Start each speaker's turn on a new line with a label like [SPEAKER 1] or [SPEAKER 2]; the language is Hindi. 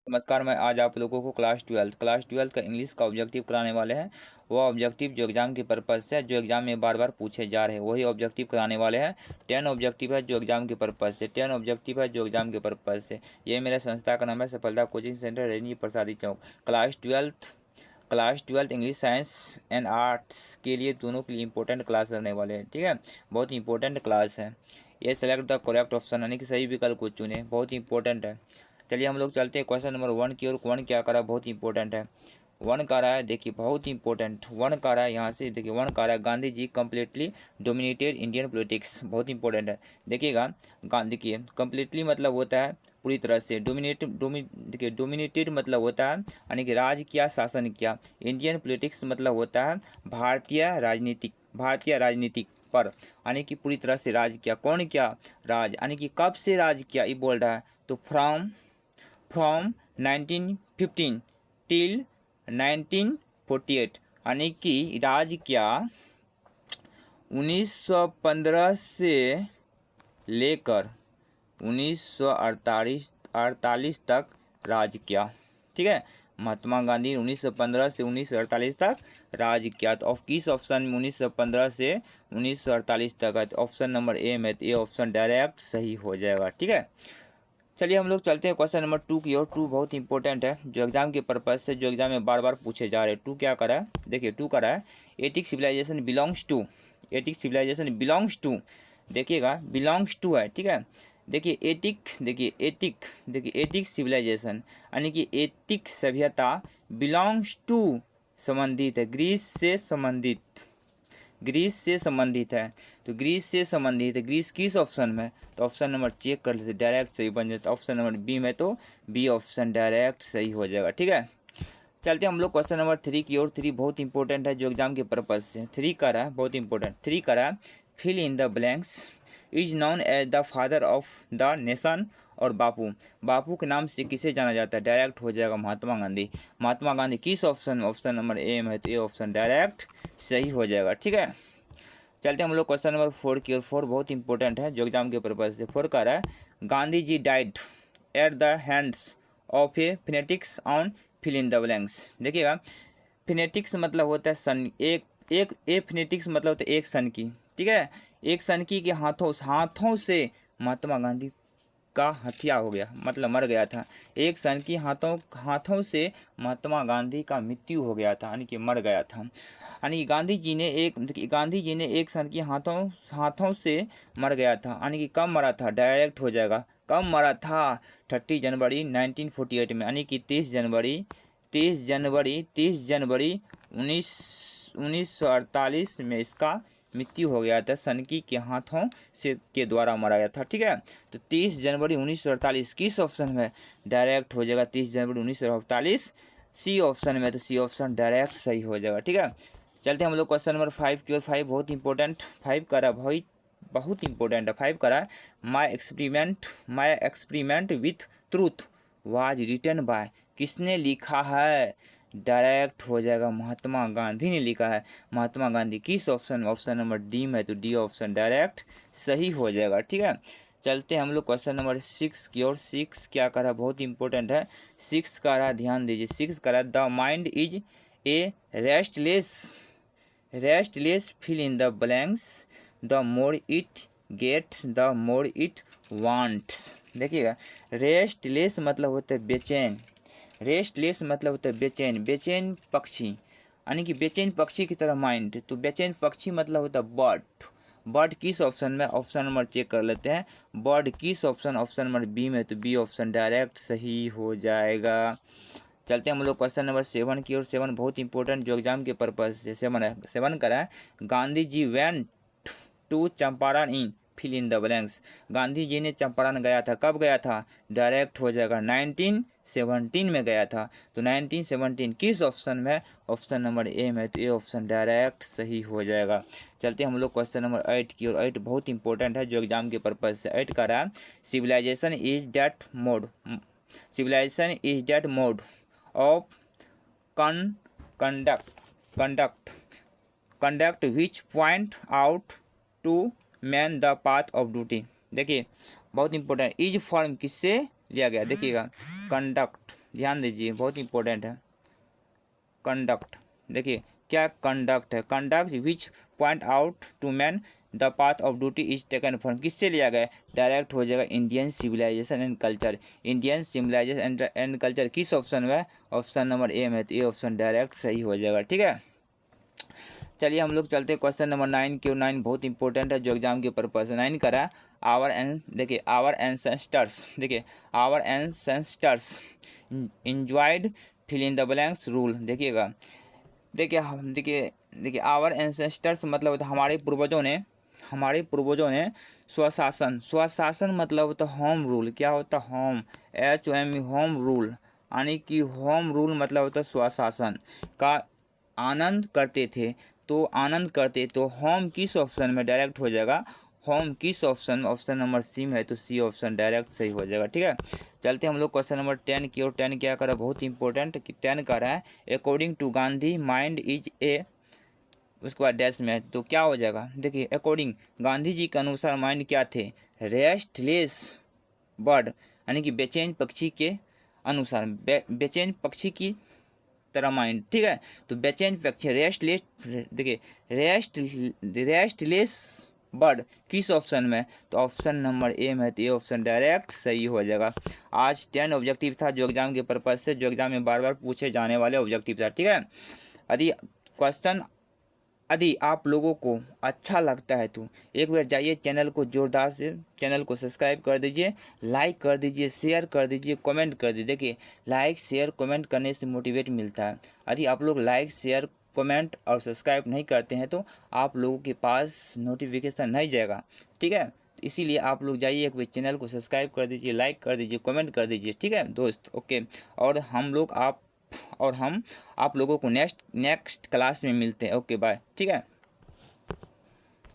[SPEAKER 1] नमस्कार, मैं आज आप लोगों को क्लास ट्वेल्थ का इंग्लिश का ऑब्जेक्टिव कराने वाले हैं। वो ऑब्जेक्टिव जो एग्ज़ाम के पर्पज़ से, जो एग्ज़ाम में बार बार पूछे जा रहे हैं, वही ऑब्जेक्टिव कराने वाले हैं। 10 ऑब्जेक्टिव है जो एग्ज़ाम के पर्पज़ से, 10 ऑब्जेक्टिव है जो एग्ज़ाम के पर्पज़ से। ये मेरे संस्था का नाम है सफलता coaching centre, Rajni Prasadi Chowk. Class twelfth English, science and arts के लिए, दोनों के लिए इंपॉर्टेंट क्लास रहने वाले हैं। ठीक है, बहुत इंपॉर्टेंट क्लास है ये। सेलेक्ट द करेक्ट ऑप्शन, यानी कि सही विकल्प को चुने, बहुत इंपॉर्टेंट है। चलिए हम लोग चलते हैं क्वेश्चन नंबर 1 की ओर। वन क्या करा, बहुत इंपॉर्टेंट है। वन का रहा है, देखिए बहुत इंपॉर्टेंट। वन का रहा है, यहाँ से देखिए वन का रहा है, गांधी जी कम्प्लीटली डोमिनेटेड इंडियन पॉलिटिक्स, बहुत इंपॉर्टेंट है। देखिएगा, देखिए कम्प्लीटली मतलब होता है पूरी तरह से, देखिए डोमिनेटेड मतलब होता है यानी कि राज किया, शासन किया। इंडियन पॉलिटिक्स मतलब होता है भारतीय राजनीतिक पर, यानी कि पूरी तरह से राज किया। कौन किया? राज, यानी कि कब से राज किया ये बोल रहा है, तो फ्रॉम 1915 टिल 1948, यानी कि राज किया 1915 से लेकर 1948 तक राज किया। ठीक है, महात्मा गांधी 1915 से 1948 तक राज किया। तो किस ऑप्शन में 1915 से 1948 तक है? तो ऑप्शन नंबर ए में, तो ये ऑप्शन डायरेक्ट सही हो जाएगा। ठीक है, चलिए हम लोग चलते हैं क्वेश्चन नंबर 2 की ओर। 2 बहुत इंपॉर्टेंट है, जो एग्जाम के पर्पज से, जो एग्जाम में बार बार पूछे जा रहे हैं। 2 क्या करा है, देखिए 2 करा है, एटिक सिविलाइजेशन बिलोंग्स टू, देखिएगा बिलोंग्स टू है। ठीक है, देखिए एटिक सिविलाइजेशन, यानी कि एटिक सभ्यता बिलोंग्स टू, संबंधित है ग्रीस से संबंधित है। तो ग्रीस से संबंधित है, ग्रीस किस ऑप्शन में? तो ऑप्शन नंबर चेक कर लेते, डायरेक्ट सही बन जाता है। ऑप्शन नंबर बी में, तो बी ऑप्शन डायरेक्ट सही हो जाएगा। ठीक है, चलते हैं हम लोग क्वेश्चन नंबर 3 की ओर। 3 बहुत इंपॉर्टेंट है, जो एग्जाम के पर्पज से। 3 का रहा है, बहुत इंपॉर्टेंट। 3 का रहा है, fill in the blanks, is known as the father of the nation. और बापू के नाम से किसे जाना जाता है? डायरेक्ट हो जाएगा महात्मा गांधी किस ऑप्शन में? ऑप्शन नंबर ए में, तो ये ऑप्शन डायरेक्ट सही हो जाएगा। ठीक है, चलते हैं हम लोग क्वेश्चन नंबर 4 की ओर। 4 बहुत इंपॉर्टेंट है, जो एग्जाम के पर्पज से। 4 का रहा है, Gandhi ji died at the hands of a fanatics on fill in the blanks. देखिएगा, फिनेटिक्स मतलब होता है सन, एक फिनेटिक्स मतलब होता है एक सन की। ठीक है, एक सन की के हाथों से महात्मा गांधी का हत्या हो गया, मतलब मर गया था। एक सन की हाथों से महात्मा गांधी का मृत्यु हो गया था, यानी कि मर गया था। यानी गांधी जी ने एक सन की हाथों से मर गया था, यानी कि कब मरा था? डायरेक्ट हो जाएगा, कब मरा था? 30 जनवरी 1948 में, यानी कि 30 जनवरी 1948 में इसका मृत्यु हो गया था। सनकी के हाथों से के द्वारा मारा गया था। ठीक है, तो 30 जनवरी 1948 किस ऑप्शन में? डायरेक्ट हो जाएगा 30 जनवरी 1948 सी ऑप्शन में, तो सी ऑप्शन डायरेक्ट सही हो जाएगा। ठीक है, चलते हैं हम लोग क्वेश्चन नंबर 5 की ओर। 5 बहुत इंपॉर्टेंट, 5 करा भाई, बहुत इंपॉर्टेंट है। 5 करा, my experiment with truth was written by, किसने लिखा है? डायरेक्ट हो जाएगा, महात्मा गांधी ने लिखा है। महात्मा गांधी किस ऑप्शन में? ऑप्शन नंबर डी में, तो डी ऑप्शन डायरेक्ट सही हो जाएगा। ठीक है, चलते हैं हम लोग क्वेश्चन नंबर 6 की ओर। 6 क्या करा, बहुत इंपॉर्टेंट है। 6 का रहा, ध्यान दीजिए। 6 का रहा, the mind is a restless fill in the blanks, the more it gets the more it wants. देखिएगा, रेस्टलेस मतलब होता है बेचैन पक्षी, यानी कि बेचैन पक्षी की तरह माइंड। तो बेचैन पक्षी मतलब होता है बर्ड किस ऑप्शन में? ऑप्शन नंबर चेक कर लेते हैं, बर्ड किस ऑप्शन? ऑप्शन नंबर बी में, तो बी ऑप्शन डायरेक्ट सही हो जाएगा। चलते हैं हम लोग क्वेश्चन नंबर 7 की ओर। 7 बहुत इंपॉर्टेंट, जो एग्जाम के पर्पज से 7 है। 7 करा है, Gandhi ji went to Champaran in fill in the blanks. Gandhi ji ने चंपारण गया था, कब गया था? डायरेक्ट हो जाएगा 1917 में गया था। तो 1917 किस ऑप्शन में? ऑप्शन नंबर ए में, तो ए ऑप्शन डायरेक्ट सही हो जाएगा। चलते हैं हम लोग क्वेश्चन नंबर 8 की ओर। 8 बहुत इंपॉर्टेंट है, जो एग्जाम के पर्पज से। 8 का रहा, civilization is that mode of conduct which point out to man the path of duty। देखिए बहुत इंपॉर्टेंट, इज फॉर्म किससे लिया गया? देखिएगा, कंडक्ट ध्यान दीजिए, बहुत इंपॉर्टेंट है। कंडक्ट, देखिए क्या कंडक्ट है, conduct which point out to man the path of duty is taken from, किससे लिया गया है, डायरेक्ट हो जाएगा Indian civilization and culture, Indian civilization and culture किस ऑप्शन में, ऑप्शन नंबर ए में, तो ये ऑप्शन डायरेक्ट सही हो जाएगा। ठीक है, चलिए हम लोग चलते हैं क्वेश्चन नंबर 9 क्यों 9 बहुत इंपॉर्टेंट है जो एग्जाम के पर्पज से 9 करा। आवर एन देखिए आवर एंसेस्टर्स, देखिए our ancestors enjoyed fill in the blanks rule, देखिएगा देखिए हम देखिए आवर एंसेस्टर्स मतलब होता है हमारे पूर्वजों ने स्वशासन, स्वशासन मतलब होता है होम रूल, क्या होता है होम, HOME होम रूल, यानी कि होम रूल मतलब होता है स्वशासन का आनंद करते थे। तो आनंद करते तो होम किस ऑप्शन में डायरेक्ट हो जाएगा, होम किस ऑप्शन में, ऑप्शन नंबर सी में है, तो सी ऑप्शन डायरेक्ट सही हो जाएगा। ठीक है, चलते हम लोग क्वेश्चन नंबर 10 की, और 10 क्या करा, बहुत इंपॉर्टेंट कि 10 का रहा है according to Gandhi mind is a, उसके बाद डैश में, तो क्या हो जाएगा, देखिए अकॉर्डिंग गांधी जी के अनुसार माइंड क्या थे, रेस्टलेस बर्ड, यानी कि बेचैन पक्षी के अनुसार, बेचैन पक्षी की तरह माइंड। ठीक है, तो बेचैन पक्षी रेस्टलेस, देखिए रेस्टलेस बर्ड किस ऑप्शन में, तो ऑप्शन नंबर ए में, तो ये ऑप्शन डायरेक्ट सही हो जाएगा। आज 10 ऑब्जेक्टिव था जो एग्जाम के पर्पज से, जो एग्जाम में बार बार पूछे जाने वाले ऑब्जेक्टिव था। ठीक है, यदि क्वेश्चन यदि आप लोगों को अच्छा लगता है तो एक बार जाइए चैनल को जोरदार से चैनल को सब्सक्राइब कर दीजिए, लाइक कर दीजिए, शेयर कर दीजिए, कमेंट कर दीजिए। देखिए लाइक शेयर कमेंट करने से मोटिवेट मिलता है। यदि आप लोग लाइक शेयर कमेंट और सब्सक्राइब नहीं करते हैं तो आप लोगों के पास नोटिफिकेशन नहीं जाएगा। ठीक है, तो इसीलिए आप लोग जाइए एक बार चैनल को सब्सक्राइब कर दीजिए, लाइक कर दीजिए, कमेंट कर दीजिए। ठीक है दोस्त, ओके। और हम आप लोगों को नेक्स्ट क्लास में मिलते हैं। Okay bye. ठीक है।